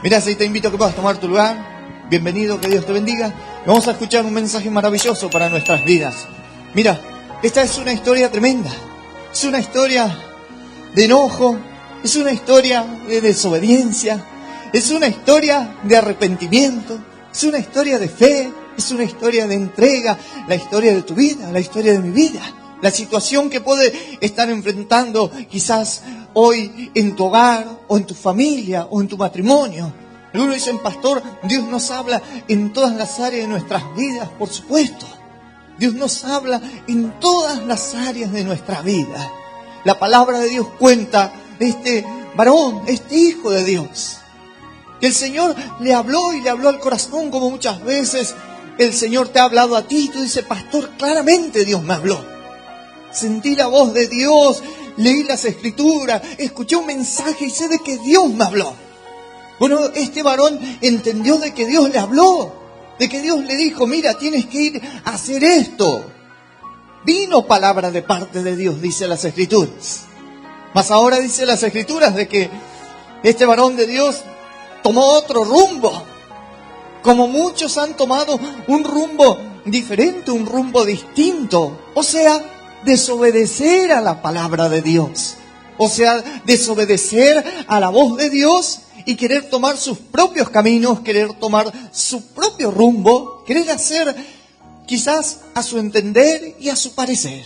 Mirá, si te invito a que puedas tomar tu lugar. Bienvenido, que Dios te bendiga. Vamos a escuchar un mensaje maravilloso para nuestras vidas. Mira, esta es una historia tremenda. Es una historia de enojo. Es una historia de desobediencia. Es una historia de arrepentimiento. Es una historia de fe. Es una historia de entrega. La historia de tu vida, la historia de mi vida. La situación que puede estar enfrentando quizás hoy en tu hogar, o en tu familia, o en tu matrimonio. Algunos dicen, pastor, Dios nos habla en todas las áreas de nuestras vidas, por supuesto. Dios nos habla en todas las áreas de nuestra vida. La palabra de Dios cuenta de este varón, este hijo de Dios, que el Señor le habló y le habló al corazón, como muchas veces el Señor te ha hablado a ti. Tú dices, pastor, claramente Dios me habló. Sentí la voz de Dios, leí las Escrituras, escuché un mensaje y sé de que Dios me habló. Bueno, este varón entendió de que Dios le habló, de que Dios le dijo, mira, tienes que ir a hacer esto. Vino palabra de parte de Dios, dice las Escrituras. Mas ahora dice las Escrituras de que este varón de Dios tomó otro rumbo. Como muchos han tomado un rumbo diferente, un rumbo distinto. O sea, desobedecer a la palabra de Dios. O sea, desobedecer a la voz de Dios y querer tomar sus propios caminos, querer tomar su propio rumbo, querer hacer quizás a su entender y a su parecer.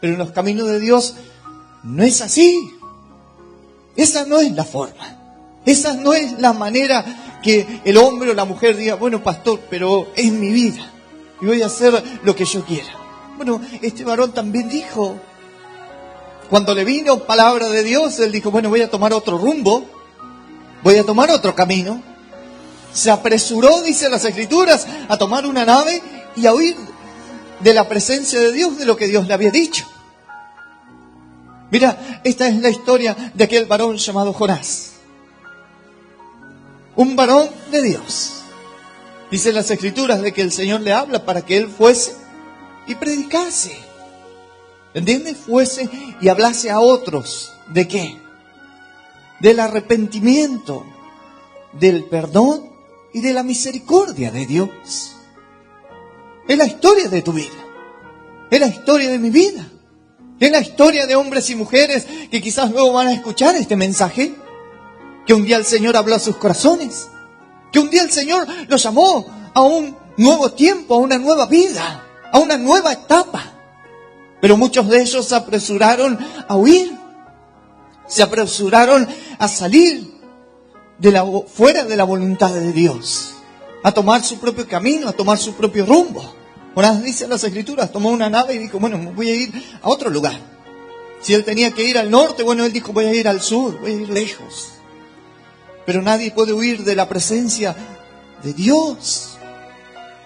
Pero en los caminos de Dios no es así. Esa no es la forma. Esa no es la manera que el hombre o la mujer diga, bueno, pastor, pero es mi vida y voy a hacer lo que yo quiera. Bueno, este varón también dijo, cuando le vino palabra de Dios, él dijo, bueno, voy a tomar otro rumbo, voy a tomar otro camino. Se apresuró, dice las Escrituras, a tomar una nave y a huir de la presencia de Dios, de lo que Dios le había dicho. Mira, esta es la historia de aquel varón llamado Jonás. Un varón de Dios. Dice las Escrituras de que el Señor le habla para que él fuese y predicase. ¿Entiendes? Fuese y hablase a otros. ¿De qué? Del arrepentimiento, del perdón y de la misericordia de Dios. Es la historia de tu vida. Es la historia de mi vida. Es la historia de hombres y mujeres que quizás luego van a escuchar este mensaje. Que un día el Señor habló a sus corazones. Que un día el Señor los llamó a un nuevo tiempo, a una nueva vida, a una nueva etapa. Pero muchos de ellos se apresuraron a huir. Se apresuraron a salir fuera de la voluntad de Dios. A tomar su propio camino, a tomar su propio rumbo. Jonás dice en las Escrituras, tomó una nave y dijo, bueno, voy a ir a otro lugar. Si él tenía que ir al norte, bueno, él dijo, voy a ir al sur, voy a ir lejos. Pero nadie puede huir de la presencia de Dios.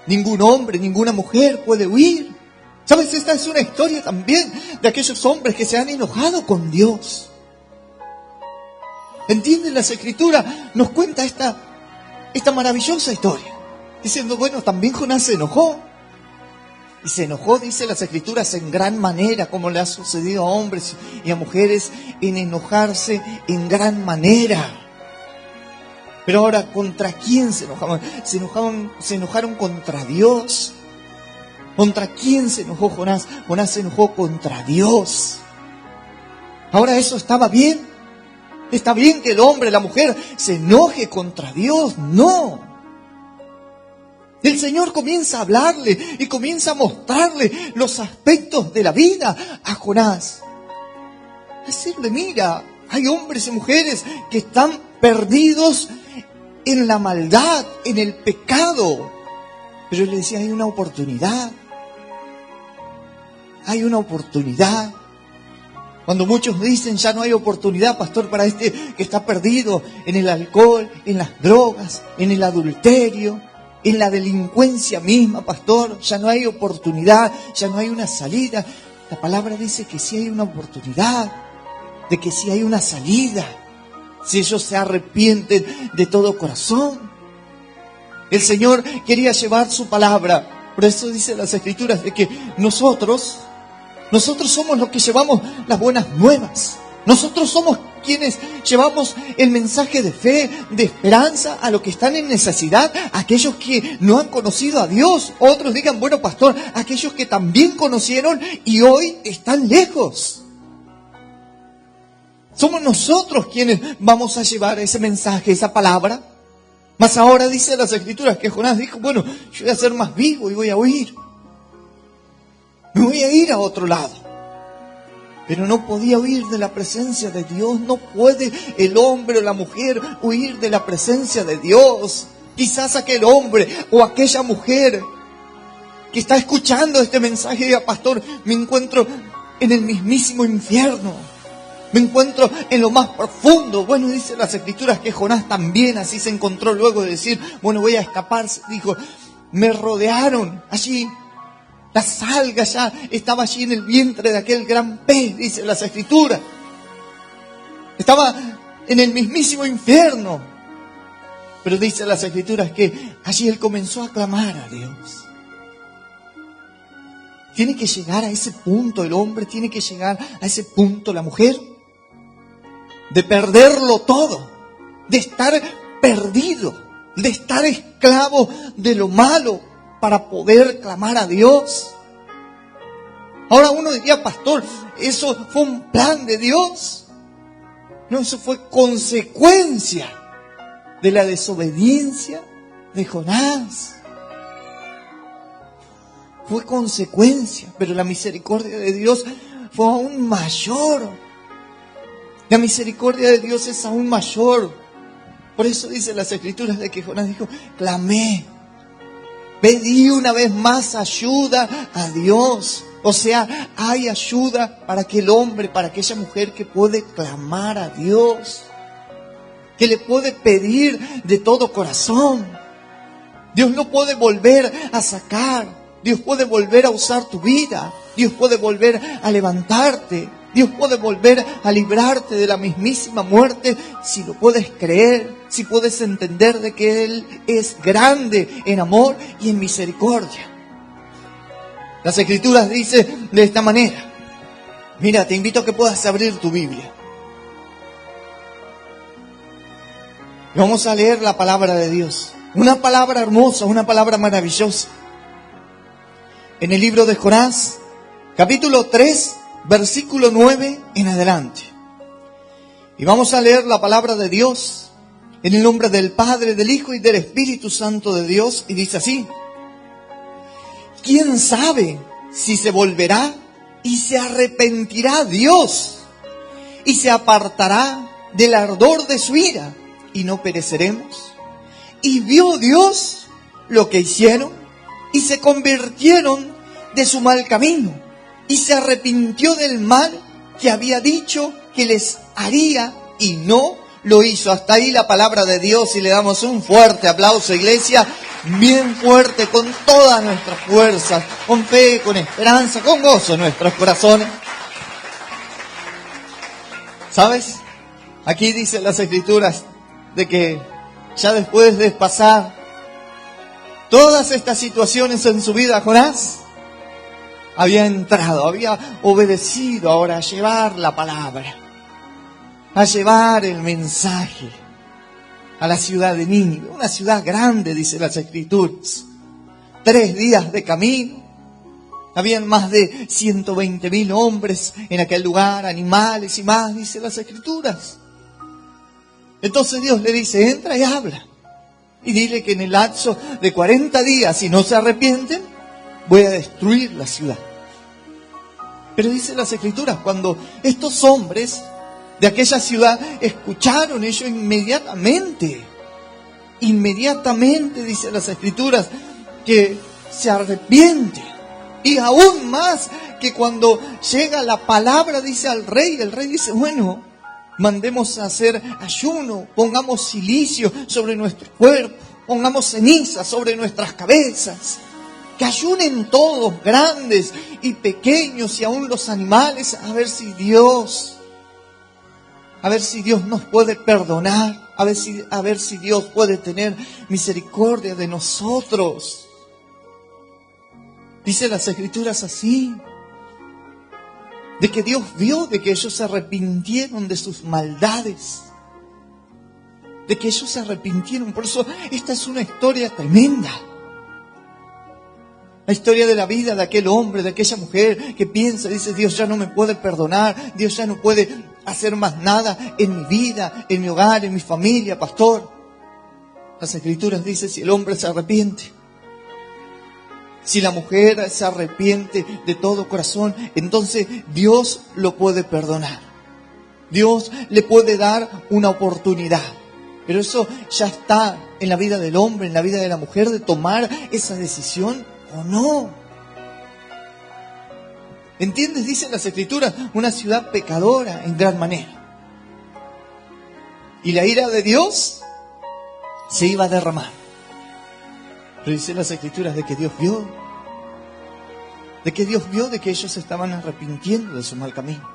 Ningún hombre, ninguna mujer puede huir. ¿Sabes? Esta es una historia también de aquellos hombres que se han enojado con Dios. ¿Entienden? Las Escrituras nos cuenta esta maravillosa historia. Diciendo, bueno, también Jonás se enojó. Y se enojó, dice las Escrituras, en gran manera, como le ha sucedido a hombres y a mujeres, en enojarse en gran manera. Pero ahora, ¿contra quién se enojaban? Se enojaron contra Dios. ¿Contra quién se enojó Jonás? Jonás se enojó contra Dios. Ahora, ¿eso estaba bien? ¿Está bien que el hombre, la mujer, se enoje contra Dios? No. El Señor comienza a hablarle y comienza a mostrarle los aspectos de la vida a Jonás. Decirle, mira, hay hombres y mujeres que están perdidos en la maldad, en el pecado. Pero él le decía, hay una oportunidad. Hay una oportunidad. Cuando muchos dicen, ya no hay oportunidad, pastor, para este que está perdido en el alcohol, en las drogas, en el adulterio, en la delincuencia misma, pastor, ya no hay oportunidad, ya no hay una salida. La palabra dice que sí hay una oportunidad, de que sí hay una salida, si ellos se arrepienten de todo corazón. El Señor quería llevar su palabra. Por eso dice las Escrituras de que nosotros somos los que llevamos las buenas nuevas. Nosotros somos quienes llevamos el mensaje de fe, de esperanza a los que están en necesidad, a aquellos que no han conocido a Dios. Otros digan, bueno, pastor, aquellos que también conocieron y hoy están lejos. Somos nosotros quienes vamos a llevar ese mensaje, esa palabra. Mas ahora dice las Escrituras que Jonás dijo, bueno, yo voy a ser más vivo y voy a huir. Me voy a ir a otro lado. Pero no podía huir de la presencia de Dios. No puede el hombre o la mujer huir de la presencia de Dios. Quizás aquel hombre o aquella mujer que está escuchando este mensaje diga, pastor, me encuentro en el mismísimo infierno. Me encuentro en lo más profundo. Bueno, dice las Escrituras que Jonás también así se encontró luego de decir, bueno, voy a escapar. Dijo, me rodearon allí. La salga ya estaba allí en el vientre de aquel gran pez, dice las Escrituras. Estaba en el mismísimo infierno. Pero dice las Escrituras que allí él comenzó a clamar a Dios. Tiene que llegar a ese punto el hombre, tiene que llegar a ese punto la mujer, de perderlo todo, de estar perdido, de estar esclavo de lo malo para poder clamar a Dios. Ahora uno diría, pastor, ¿eso fue un plan de Dios? No, eso fue consecuencia de la desobediencia de Jonás. Fue consecuencia, pero la misericordia de Dios fue aún mayor. La misericordia de Dios es aún mayor. Por eso dice las Escrituras de que Jonás dijo, clamé, pedí una vez más ayuda a Dios. O sea, hay ayuda para aquel hombre, para aquella mujer que puede clamar a Dios, que le puede pedir de todo corazón. Dios no puede volver a sacar, Dios puede volver a usar tu vida, Dios puede volver a levantarte, Dios puede volver a librarte de la mismísima muerte si lo puedes creer, si puedes entender de que Él es grande en amor y en misericordia. Las Escrituras dicen de esta manera. Mira, te invito a que puedas abrir tu Biblia. Y vamos a leer la palabra de Dios. Una palabra hermosa, una palabra maravillosa. En el libro de Jonás, capítulo 3, versículo 9 en adelante. Y vamos a leer la palabra de Dios en el nombre del Padre, del Hijo y del Espíritu Santo de Dios. Y dice así. ¿Quién sabe si se volverá y se arrepentirá Dios y se apartará del ardor de su ira y no pereceremos? Y vio Dios lo que hicieron y se convirtieron de su mal camino y se arrepintió del mal que había dicho que les haría y no lo hizo. Hasta ahí la palabra de Dios y le damos un fuerte aplauso, iglesia, bien fuerte, con todas nuestras fuerzas, con fe, con esperanza, con gozo en nuestros corazones. ¿Sabes? Aquí dicen las Escrituras de que ya después de pasar todas estas situaciones en su vida, Jonás había entrado, había obedecido ahora a llevar la palabra, a llevar el mensaje a la ciudad de Nínive, una ciudad grande, dice las Escrituras. 3 días de camino. Habían más de 120,000 hombres en aquel lugar, animales y más, dice las Escrituras. Entonces Dios le dice, entra y habla. Y dile que en el lapso de 40 días, si no se arrepienten, voy a destruir la ciudad. Pero dice las Escrituras, cuando estos hombres de aquella ciudad escucharon, ellos inmediatamente, dice las Escrituras, que se arrepiente. Y aún más que cuando llega la palabra, dice al rey, el rey dice, bueno, mandemos a hacer ayuno, pongamos silicio sobre nuestro cuerpo, pongamos ceniza sobre nuestras cabezas. Que ayunen todos, grandes y pequeños y aún los animales, a ver si Dios nos puede perdonar, a ver si Dios puede tener misericordia de nosotros. Dice las Escrituras así. de que Dios vio de que ellos se arrepintieron de sus maldades, de que ellos se arrepintieron. Por eso esta es una historia tremenda. La historia de la vida de aquel hombre, de aquella mujer que piensa, dice, Dios ya no me puede perdonar, Dios ya no puede hacer más nada en mi vida, en mi hogar, en mi familia, pastor. Las Escrituras dicen, si el hombre se arrepiente, si la mujer se arrepiente de todo corazón, entonces Dios lo puede perdonar. Dios le puede dar una oportunidad. Pero eso ya está en la vida del hombre, en la vida de la mujer, de tomar esa decisión o no. ¿Entiendes? Dicen las Escrituras, una ciudad pecadora en gran manera. Y la ira de Dios se iba a derramar. Pero dicen las Escrituras de que Dios vio, de que ellos se estaban arrepintiendo de su mal camino,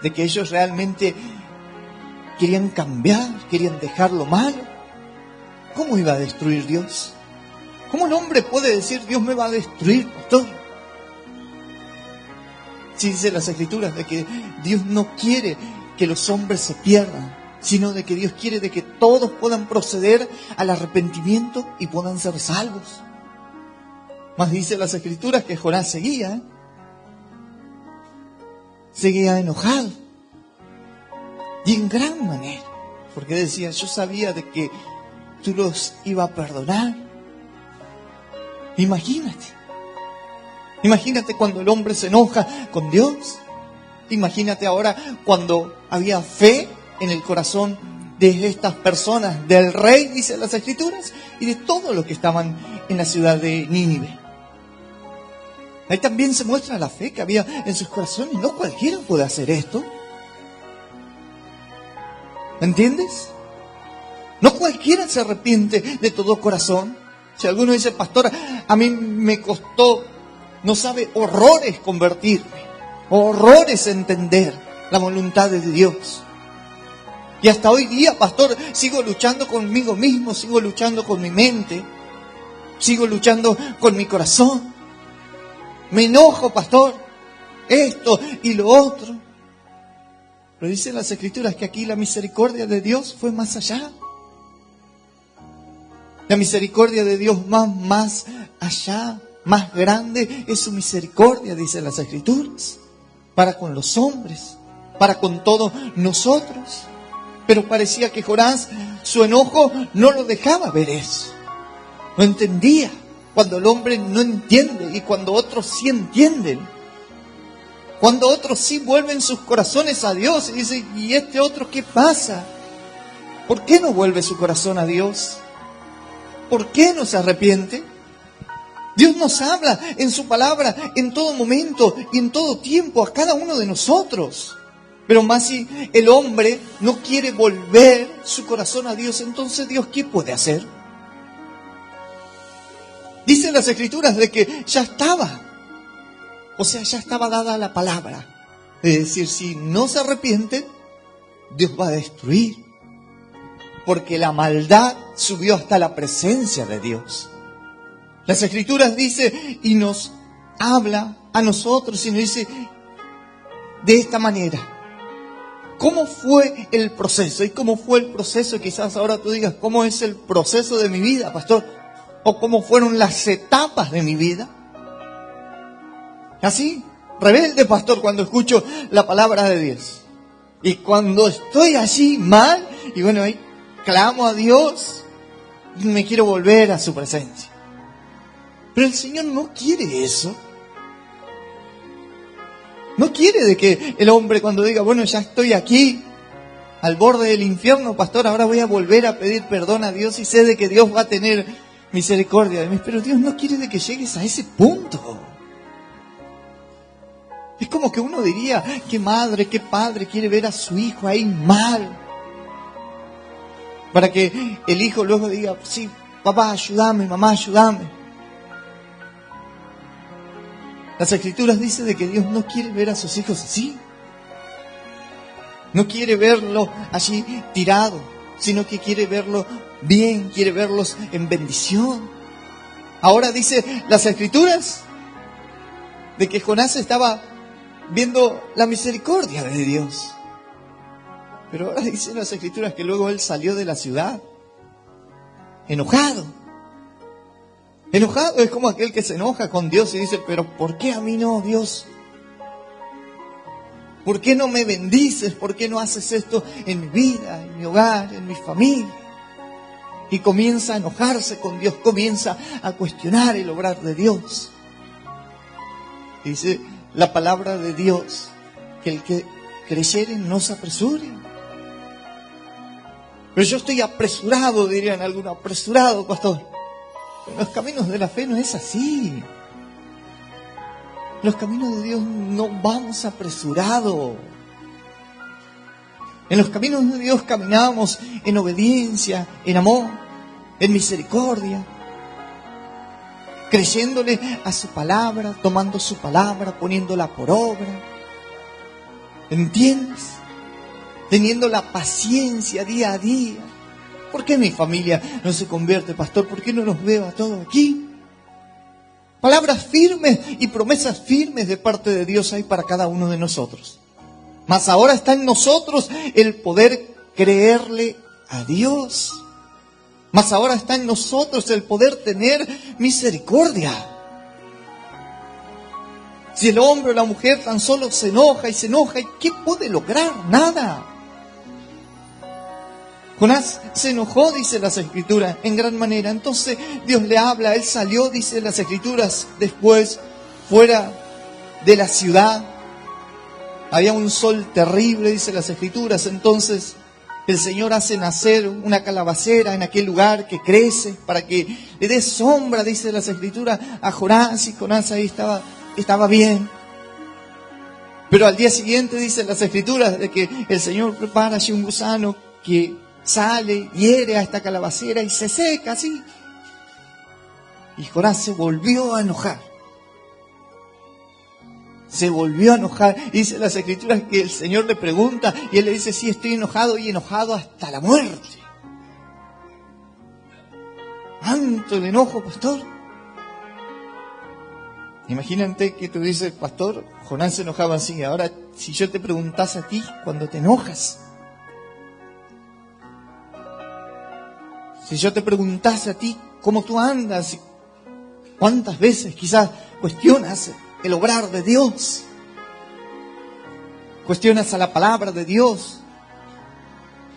de que ellos realmente querían cambiar, querían dejar lo malo. ¿Cómo iba a destruir Dios? ¿Cómo el hombre puede decir, Dios me va a destruir, pastor? Sí, dice las Escrituras de que Dios no quiere que los hombres se pierdan, sino de que Dios quiere de que todos puedan proceder al arrepentimiento y puedan ser salvos. Más dice las Escrituras que Jonás seguía enojado, y en gran manera, porque decía, yo sabía de que tú los ibas a perdonar. Imagínate cuando el hombre se enoja con Dios. Imagínate ahora cuando había fe en el corazón de estas personas, del rey, dice las Escrituras, y de todos los que estaban en la ciudad de Nínive. Ahí también se muestra la fe que había en sus corazones. No cualquiera puede hacer esto. ¿Entiendes? No cualquiera se arrepiente de todo corazón. Si alguno dice, pastor, a mí me costó, no sabe, horrores convertirme, horrores entender la voluntad de Dios. Y hasta hoy día, pastor, sigo luchando conmigo mismo, sigo luchando con mi mente, sigo luchando con mi corazón. Me enojo, pastor, esto y lo otro. Pero dicen las Escrituras que aquí la misericordia de Dios fue más allá. La misericordia de Dios más allá, más grande es su misericordia, dicen las Escrituras, para con los hombres, para con todos nosotros. Pero parecía que Jonás, su enojo no lo dejaba ver eso. No entendía. Cuando el hombre no entiende y cuando otros sí entienden. Cuando otros sí vuelven sus corazones a Dios y dicen, ¿y este otro qué pasa? ¿Por qué no vuelve su corazón a Dios? ¿Por qué no se arrepiente? Dios nos habla en su palabra en todo momento y en todo tiempo a cada uno de nosotros. Pero más si el hombre no quiere volver su corazón a Dios, entonces Dios, ¿qué puede hacer? Dicen las Escrituras de que ya estaba dada la palabra. Es decir, si no se arrepiente, Dios va a destruir. Porque la maldad subió hasta la presencia de Dios. Las Escrituras dice y nos habla a nosotros y nos dice de esta manera. ¿Cómo fue el proceso? ¿Y cómo fue el proceso? Quizás ahora tú digas, ¿cómo es el proceso de mi vida, pastor? ¿O cómo fueron las etapas de mi vida? Así, rebelde, pastor, cuando escucho la palabra de Dios. Y cuando estoy allí mal, y bueno, ahí clamo a Dios y me quiero volver a su presencia. Pero el Señor no quiere eso. No quiere de que el hombre cuando diga, bueno, ya estoy aquí, al borde del infierno, pastor, ahora voy a volver a pedir perdón a Dios y sé de que Dios va a tener misericordia de mí. Pero Dios no quiere de que llegues a ese punto. Es como que uno diría, qué madre, qué padre quiere ver a su hijo ahí mal. Para que el hijo luego diga, sí, papá, ayúdame, mamá, ayúdame. Las Escrituras dicen de que Dios no quiere ver a sus hijos así. No quiere verlo allí tirado, sino que quiere verlo bien, quiere verlos en bendición. Ahora dice las Escrituras de que Jonás estaba viendo la misericordia de Dios. Pero ahora dicen las Escrituras que luego él salió de la ciudad enojado. Enojado es como aquel que se enoja con Dios y dice, pero ¿por qué a mí no, Dios? ¿Por qué no me bendices? ¿Por qué no haces esto en mi vida, en mi hogar, en mi familia? Y comienza a enojarse con Dios, comienza a cuestionar el obrar de Dios. Dice la palabra de Dios, que el que creyere no se apresure. Pero yo estoy apresurado, dirían algunos, apresurado, pastor. En los caminos de la fe no es así. En los caminos de Dios no vamos apresurados. En los caminos de Dios caminamos en obediencia, en amor, en misericordia, creyéndole a su palabra, tomando su palabra, poniéndola por obra. ¿Entiendes? Teniendo la paciencia día a día. ¿Por qué mi familia no se convierte, pastor? ¿Por qué no los veo a todos aquí? Palabras firmes y promesas firmes de parte de Dios hay para cada uno de nosotros. Mas ahora está en nosotros el poder creerle a Dios. Mas ahora está en nosotros el poder tener misericordia. Si el hombre o la mujer tan solo se enoja, ¿y qué puede lograr? Nada. Jonás se enojó, dice las Escrituras, en gran manera. Entonces Dios le habla, él salió, dice las Escrituras, después fuera de la ciudad. Había un sol terrible, dice las Escrituras. Entonces el Señor hace nacer una calabacera en aquel lugar que crece para que le dé sombra, dice las Escrituras, a Jonás. Y Jonás ahí estaba bien. Pero al día siguiente, dice las Escrituras, de que el Señor prepara allí un gusano que sale, hiere a esta calabacera y se seca así. Y Jonás se volvió a enojar. Se volvió a enojar. Dice las Escrituras que el Señor le pregunta y él le dice, sí, estoy enojado y enojado hasta la muerte. ¿Tanto el enojo, pastor? Imagínate que tú dices, pastor, Jonás se enojaba así. Ahora, si yo te preguntase a ti, cuando te enojas, si yo te preguntase a ti cómo tú andas, cuántas veces quizás cuestionas el obrar de Dios, cuestionas a la palabra de Dios,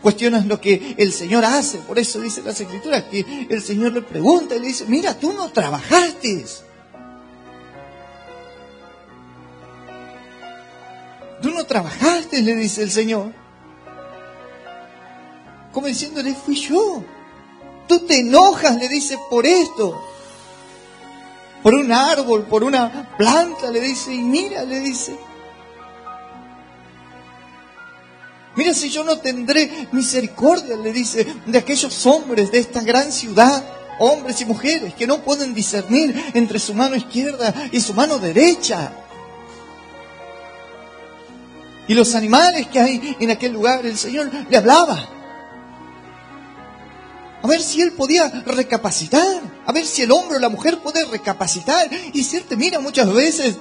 cuestionas lo que el Señor hace. Por eso dice las Escrituras que el Señor le pregunta y le dice, mira, tú no trabajaste. Tú no trabajaste, le dice el Señor. Como diciéndole, fui yo. Tú te enojas, le dice, por esto. Por un árbol, por una planta, le dice. Y mira, le dice. Mira si yo no tendré misericordia, le dice, de aquellos hombres de esta gran ciudad. Hombres y mujeres que no pueden discernir entre su mano izquierda y su mano derecha. Y los animales que hay en aquel lugar, el Señor le hablaba. A ver si él podía recapacitar. A ver si el hombre o la mujer puede recapacitar. Y decirte, mira, muchas veces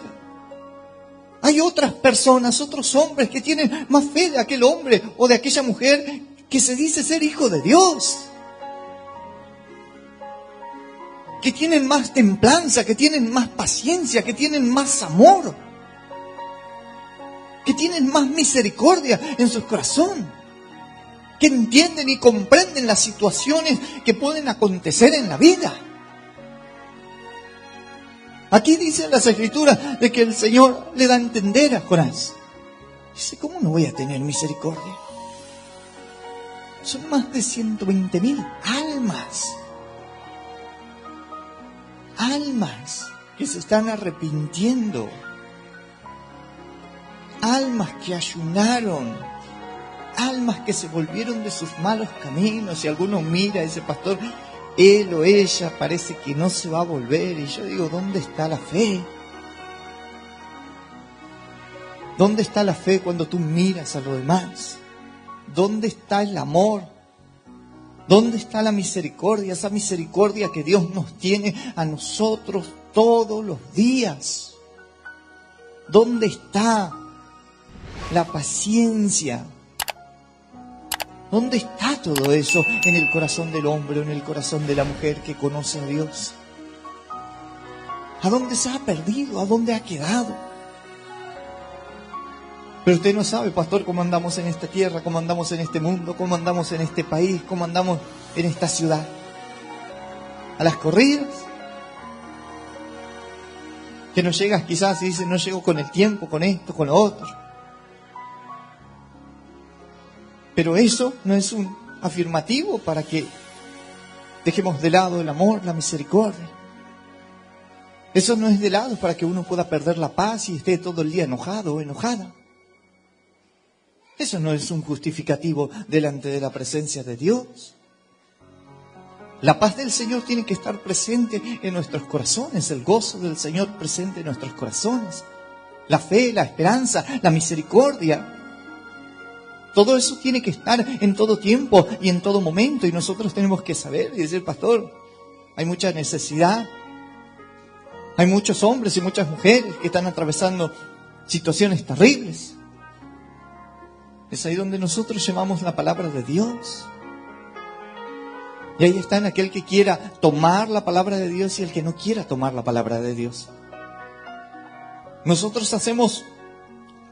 hay otras personas, otros hombres que tienen más fe de aquel hombre o de aquella mujer que se dice ser hijo de Dios. Que tienen más templanza, que tienen más paciencia, que tienen más amor. Que tienen más misericordia en su corazón. Que entienden y comprenden las situaciones que pueden acontecer en la vida. Aquí dicen las Escrituras de que el Señor le da a entender a Jonás. Dice, ¿cómo no voy a tener misericordia? Son más de 120,000 almas. Almas que se están arrepintiendo. Almas que ayunaron. Almas que se volvieron de sus malos caminos. Y alguno mira y dice, pastor, él o ella parece que no se va a volver. Y yo digo, ¿dónde está la fe? ¿Dónde está la fe cuando tú miras a los demás? ¿Dónde está el amor? ¿Dónde está la misericordia? Esa misericordia que Dios nos tiene a nosotros todos los días. ¿Dónde está? la paciencia. ¿Dónde está todo eso en el corazón del hombre o en el corazón de la mujer que conoce a Dios? ¿A dónde se ha perdido? ¿A dónde ha quedado? Pero usted no sabe, pastor, cómo andamos en esta tierra, cómo andamos en este mundo, cómo andamos en este país, cómo andamos en esta ciudad. A las corridas. Que no llegas quizás y dices, no llego con el tiempo, con esto, con lo otro. Pero eso no es un afirmativo para que dejemos de lado el amor, la misericordia. Eso no es de lado para que uno pueda perder la paz y esté todo el día enojado o enojada. Eso no es un justificativo delante de la presencia de Dios. La paz del Señor tiene que estar presente en nuestros corazones, el gozo del Señor presente en nuestros corazones, la fe, la esperanza, la misericordia. Todo eso tiene que estar en todo tiempo y en todo momento, y nosotros tenemos que saber y decir, pastor, hay mucha necesidad. Hay muchos hombres y muchas mujeres que están atravesando situaciones terribles. Es ahí donde nosotros llevamos la palabra de Dios. Y ahí está en aquel que quiera tomar la palabra de Dios y el que no quiera tomar la palabra de Dios. Nosotros hacemos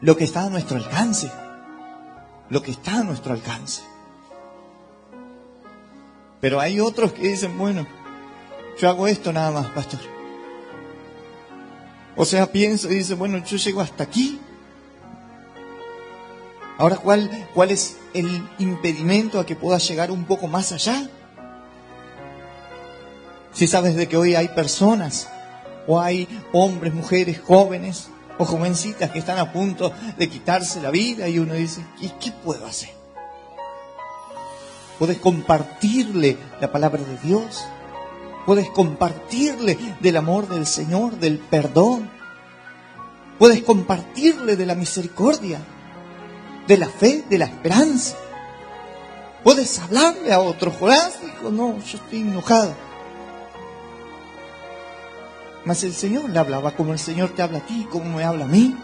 lo que está a nuestro alcance. Lo que está a nuestro alcance. Pero hay otros que dicen, bueno, yo hago esto nada más, pastor. O sea, pienso y dice, bueno, yo llego hasta aquí. Ahora, ¿cuál es el impedimento a que pueda llegar un poco más allá? Si sabes de que hoy hay personas, o hay hombres, mujeres, jóvenes, o jovencitas que están a punto de quitarse la vida y uno dice, ¿y qué puedo hacer? Puedes compartirle la palabra de Dios. Puedes compartirle del amor del Señor, del perdón. Puedes compartirle de la misericordia, de la fe, de la esperanza. Puedes hablarle a otro. Jonás dijo, no, yo estoy enojado. Mas el Señor le hablaba como el Señor te habla a ti, como me habla a mí.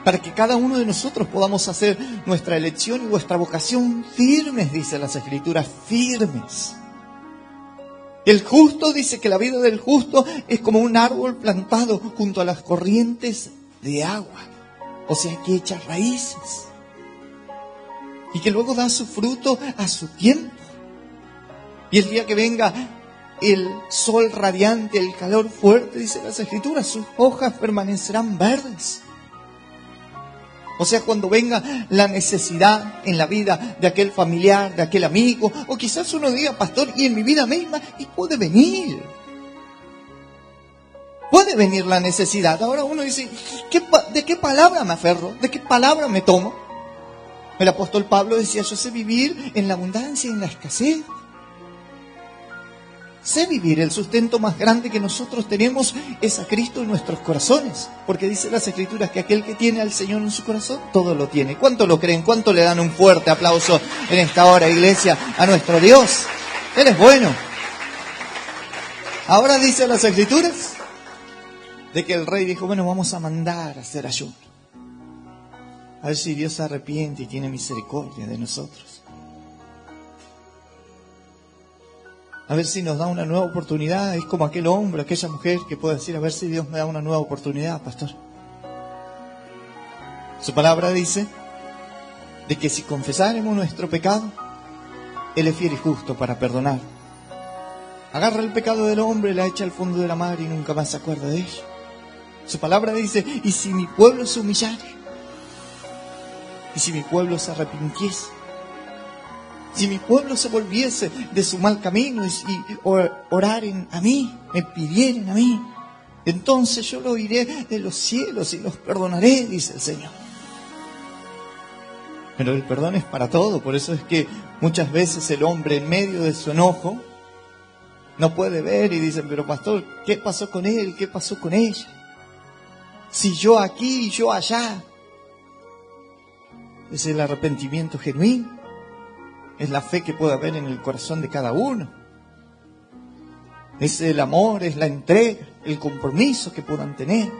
Para que cada uno de nosotros podamos hacer nuestra elección y nuestra vocación firmes, dice las Escrituras, firmes. El justo dice que la vida del justo es como un árbol plantado junto a las corrientes de agua. O sea, que echa raíces. Y que luego da su fruto a su tiempo. Y el día que venga el sol radiante, el calor fuerte, dice las Escrituras, sus hojas permanecerán verdes. O sea, cuando venga la necesidad en la vida de aquel familiar, de aquel amigo, o quizás uno diga, pastor, y en mi vida misma, y puede venir. Puede venir la necesidad. Ahora uno dice, ¿de qué palabra me aferro? ¿De qué palabra me tomo? El apóstol Pablo decía, yo sé vivir en la abundancia y en la escasez. Sé vivir, el sustento más grande que nosotros tenemos es a Cristo en nuestros corazones. Porque dice las Escrituras que aquel que tiene al Señor en su corazón, todo lo tiene. ¿Cuánto lo creen? ¿Cuánto le dan un fuerte aplauso en esta hora, iglesia, a nuestro Dios? Él es bueno. Ahora dice las Escrituras de que el rey dijo, bueno, vamos a mandar a hacer ayuno. A ver si Dios se arrepiente y tiene misericordia de nosotros. A ver si nos da una nueva oportunidad. Es como aquel hombre, aquella mujer que puede decir, a ver si Dios me da una nueva oportunidad, pastor. Su palabra dice de que si confesáremos nuestro pecado, Él es fiel y justo para perdonar. Agarra el pecado del hombre, la echa al fondo de la mar y nunca más se acuerda de ello. Su palabra dice, y si mi pueblo se humillare, y si mi pueblo se arrepintiese, si mi pueblo se volviese de su mal camino y oraren a mí, me pidieren a mí, entonces yo lo oiré de los cielos y los perdonaré, dice el Señor. Pero el perdón es para todo, por eso es que muchas veces el hombre en medio de su enojo no puede ver y dicen, pero pastor, ¿qué pasó con él? ¿Qué pasó con ella? Si yo aquí y yo allá. Es el arrepentimiento genuino. Es la fe que puede haber en el corazón de cada uno. Es el amor, es la entrega, el compromiso que puedan tener.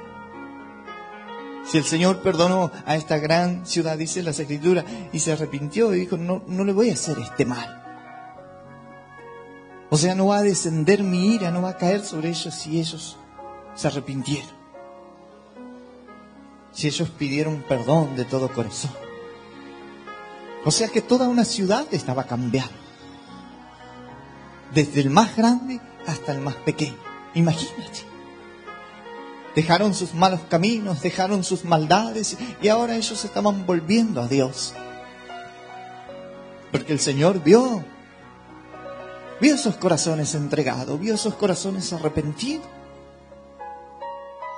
Si el Señor perdonó a esta gran ciudad, dice las Escrituras, y se arrepintió y dijo, no le voy a hacer este mal. O sea, no va a descender mi ira, no va a caer sobre ellos si ellos se arrepintieron. Si ellos pidieron perdón de todo corazón. O sea que toda una ciudad estaba cambiando. Desde el más grande hasta el más pequeño. Imagínate. Dejaron sus malos caminos, dejaron sus maldades y ahora ellos estaban volviendo a Dios. Porque el Señor vio esos corazones entregados, vio esos corazones arrepentidos.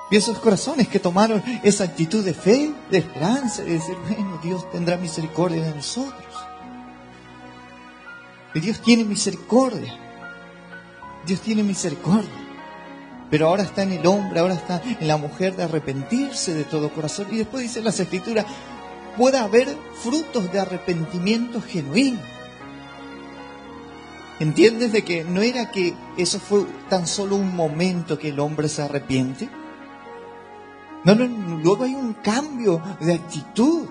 Vio esos corazones que tomaron esa actitud de fe, de esperanza, de decir, bueno, Dios tendrá misericordia de nosotros. Y Dios tiene misericordia. Dios tiene misericordia. Pero ahora está en el hombre, ahora está en la mujer de arrepentirse de todo corazón. Y después dice las Escrituras, puede haber frutos de arrepentimiento genuino. ¿Entiendes de que no era que eso fue tan solo un momento que el hombre se arrepiente? No, luego hay un cambio de actitud.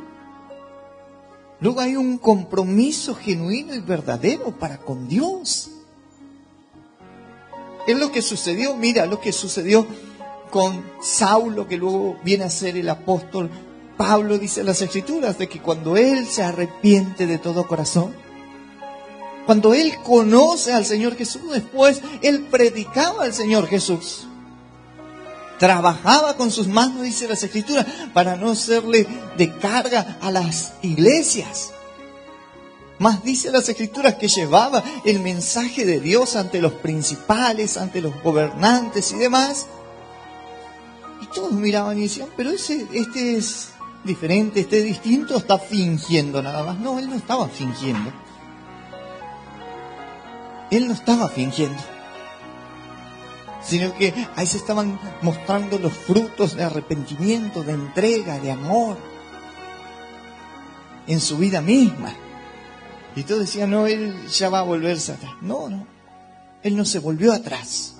Luego hay un compromiso genuino y verdadero para con Dios. Es lo que sucedió, mira, lo que sucedió con Saulo, que luego viene a ser el apóstol Pablo, dice en las Escrituras, de que cuando él se arrepiente de todo corazón, cuando él conoce al Señor Jesús, después él predicaba al Señor Jesús. Trabajaba con sus manos, dice las Escrituras, para no serle de carga a las iglesias. Más dice las Escrituras que llevaba el mensaje de Dios ante los principales, ante los gobernantes y demás. Y todos miraban y decían, pero este es diferente, este es distinto, está fingiendo nada más. No, él no estaba fingiendo. Él no estaba fingiendo. Sino que ahí se estaban mostrando los frutos de arrepentimiento, de entrega, de amor en su vida misma. Y todos decían, no, él ya va a volverse atrás. No, él no se volvió atrás,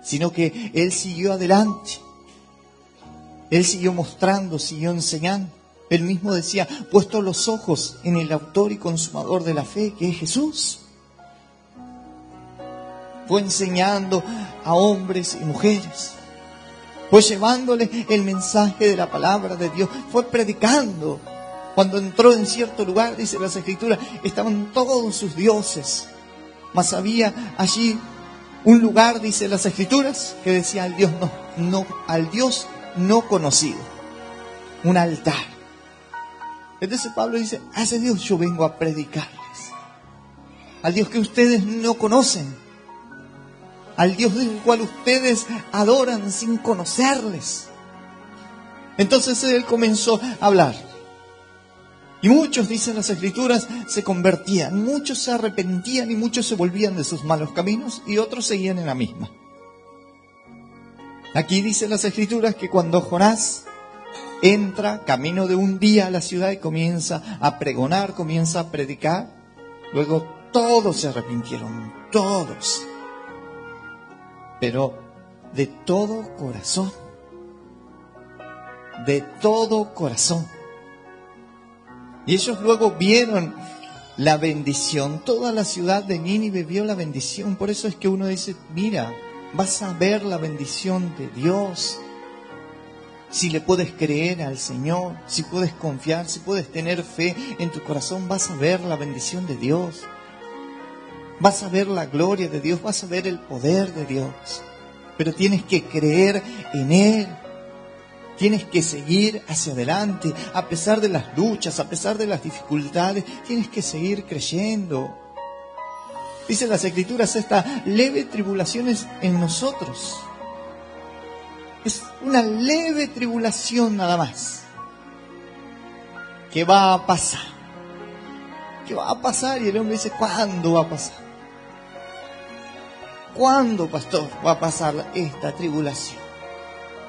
sino que él siguió adelante. Él siguió mostrando, siguió enseñando. Él mismo decía, puesto los ojos en el autor y consumador de la fe, que es Jesús. Fue enseñando a hombres y mujeres. Fue llevándole el mensaje de la palabra de Dios. Fue predicando. Cuando entró en cierto lugar, dice las Escrituras, estaban todos sus dioses. Mas había allí un lugar, dice las Escrituras, que decía al Dios no conocido. Un altar. Entonces Pablo dice, a ese Dios yo vengo a predicarles. Al Dios que ustedes no conocen. Al Dios del cual ustedes adoran sin conocerles. Entonces él comenzó a hablar. Y muchos, dicen las Escrituras, se convertían. Muchos se arrepentían y muchos se volvían de sus malos caminos y otros seguían en la misma. Aquí dicen las Escrituras que cuando Jonás entra camino de un día a la ciudad y comienza a pregonar, comienza a predicar, luego todos se arrepintieron, todos. Pero de todo corazón. De todo corazón. Y ellos luego vieron la bendición. Toda la ciudad de Nínive vio la bendición. Por eso es que uno dice, mira, vas a ver la bendición de Dios. Si le puedes creer al Señor, si puedes confiar, si puedes tener fe en tu corazón, vas a ver la bendición de Dios. Vas a ver la gloria de Dios, vas a ver el poder de Dios. Pero tienes que creer en Él. Tienes que seguir hacia adelante. A pesar de las luchas, a pesar de las dificultades, tienes que seguir creyendo. Dice las Escrituras, esta leve tribulación es en nosotros. Es una leve tribulación nada más. ¿Qué va a pasar? ¿Qué va a pasar? Y el hombre dice, ¿cuándo va a pasar? ¿Cuándo, pastor, va a pasar esta tribulación?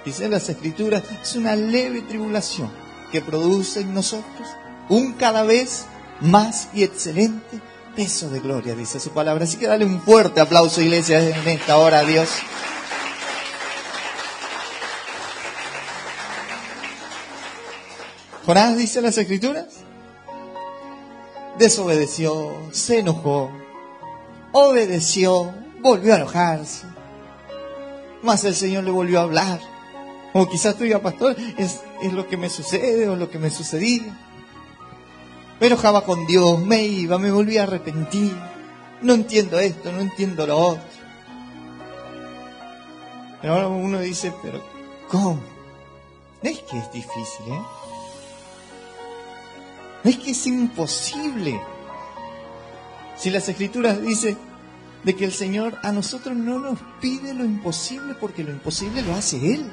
Dice las Escrituras, es una leve tribulación que produce en nosotros un cada vez más y excelente peso de gloria, dice su palabra. Así que dale un fuerte aplauso, iglesia, en esta hora a Dios. Jonás, dice las Escrituras, desobedeció, se enojó, obedeció, volvió a enojarse. Mas el Señor le volvió a hablar. Como quizás tú digas, pastor, es lo que me sucede o lo que me sucedía. Me enojaba con Dios, me iba, me volvía a arrepentir. No entiendo esto, no entiendo lo otro. Pero ahora uno dice, pero ¿cómo? No es que es difícil, ¿eh? No es que es imposible. Si las Escrituras dicen de que el Señor a nosotros no nos pide lo imposible, porque lo imposible lo hace Él.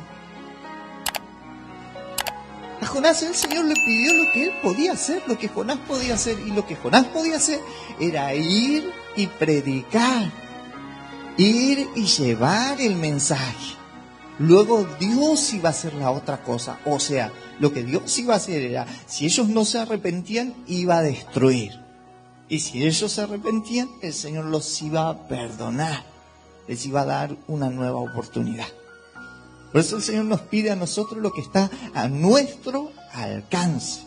A Jonás el Señor le pidió lo que él podía hacer, lo que Jonás podía hacer. Y lo que Jonás podía hacer era ir y predicar, ir y llevar el mensaje. Luego Dios iba a hacer la otra cosa. O sea, lo que Dios iba a hacer era, si ellos no se arrepentían, iba a destruir. Y si ellos se arrepentían, el Señor los iba a perdonar. Les iba a dar una nueva oportunidad. Por eso el Señor nos pide a nosotros lo que está a nuestro alcance.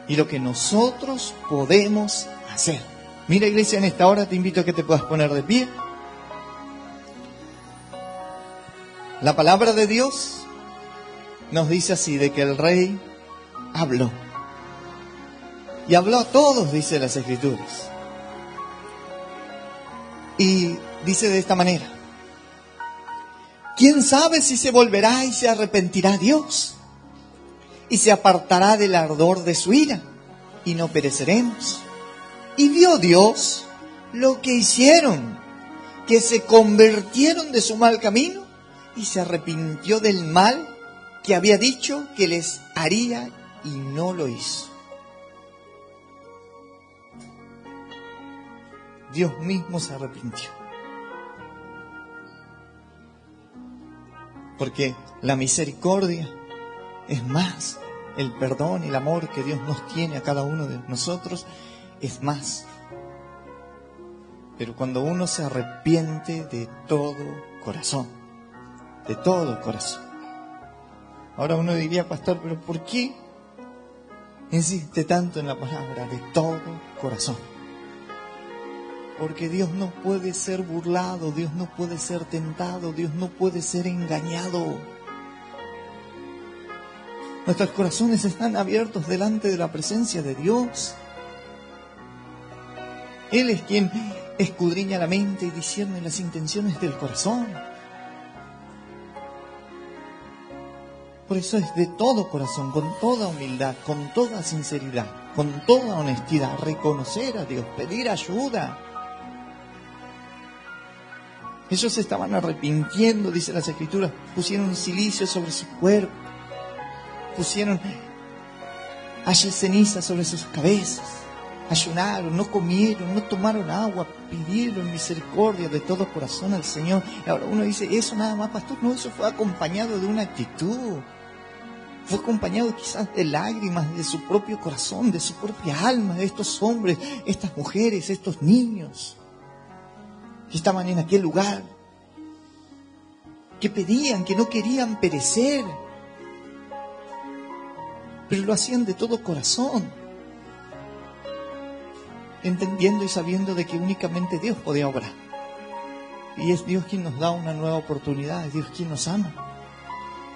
Y lo que nosotros podemos hacer. Mira, iglesia, en esta hora te invito a que te puedas poner de pie. La palabra de Dios nos dice así, de que el rey habló. Y habló a todos, dice las Escrituras. Y dice de esta manera: ¿quién sabe si se volverá y se arrepentirá Dios? Y se apartará del ardor de su ira, y no pereceremos. Y vio Dios lo que hicieron, que se convirtieron de su mal camino, y se arrepintió del mal que había dicho que les haría, y no lo hizo. Dios mismo se arrepintió. Porque la misericordia es más, el perdón y el amor que Dios nos tiene a cada uno de nosotros es más. Pero cuando uno se arrepiente de todo corazón, de todo corazón. Ahora uno diría, pastor, pero ¿por qué insiste tanto en la palabra de todo corazón? Porque Dios no puede ser burlado, Dios no puede ser tentado, Dios no puede ser engañado. Nuestros corazones están abiertos delante de la presencia de Dios. Él es quien escudriña la mente y discierne las intenciones del corazón. Por eso es de todo corazón, con toda humildad, con toda sinceridad, con toda honestidad, reconocer a Dios, pedir ayuda. Ellos se estaban arrepintiendo, dice las Escrituras, pusieron silicio sobre su cuerpo, pusieron allí ceniza sobre sus cabezas, ayunaron, no comieron, no tomaron agua, pidieron misericordia de todo corazón al Señor. Y ahora uno dice, eso nada más, pastor, no, eso fue acompañado de una actitud, fue acompañado quizás de lágrimas de su propio corazón, de su propia alma, de estos hombres, estas mujeres, estos niños que estaban en aquel lugar, que pedían, que no querían perecer, pero lo hacían de todo corazón, entendiendo y sabiendo de que únicamente Dios podía obrar. Y es Dios quien nos da una nueva oportunidad, es Dios quien nos ama,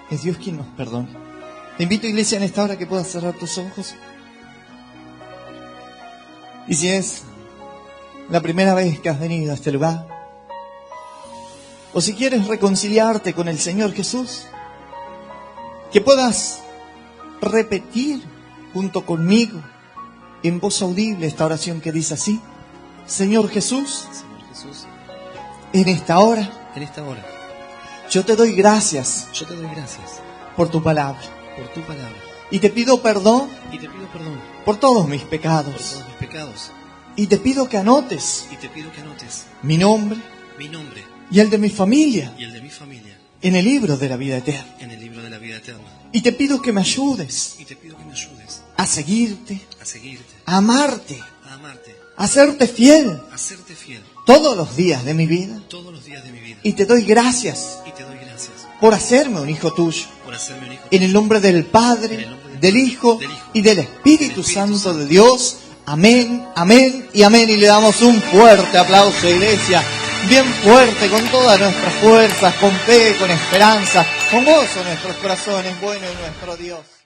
es Dios quien nos perdona. Te invito, iglesia, en esta hora que puedas cerrar tus ojos. Y si es la primera vez que has venido a este lugar, o si quieres reconciliarte con el Señor Jesús, que puedas repetir junto conmigo en voz audible esta oración que dice así: Señor Jesús, en esta hora, yo te doy gracias, por tu palabra, y te pido perdón, por todos mis pecados, y te pido que anotes, mi nombre, y el de mi familia, en el libro de la vida eterna. Y te pido que me ayudes, a seguirte, a amarte, a serte fiel, todos los días de mi vida. Y te doy gracias, por hacerme un hijo tuyo. En el nombre del Padre, del Hijo y del Espíritu Santo de Dios. Amén, amén y amén. Y le damos un fuerte aplauso, iglesia. Bien fuerte, con todas nuestras fuerzas, con fe, con esperanza, con gozo en nuestros corazones. Bueno, nuestro Dios.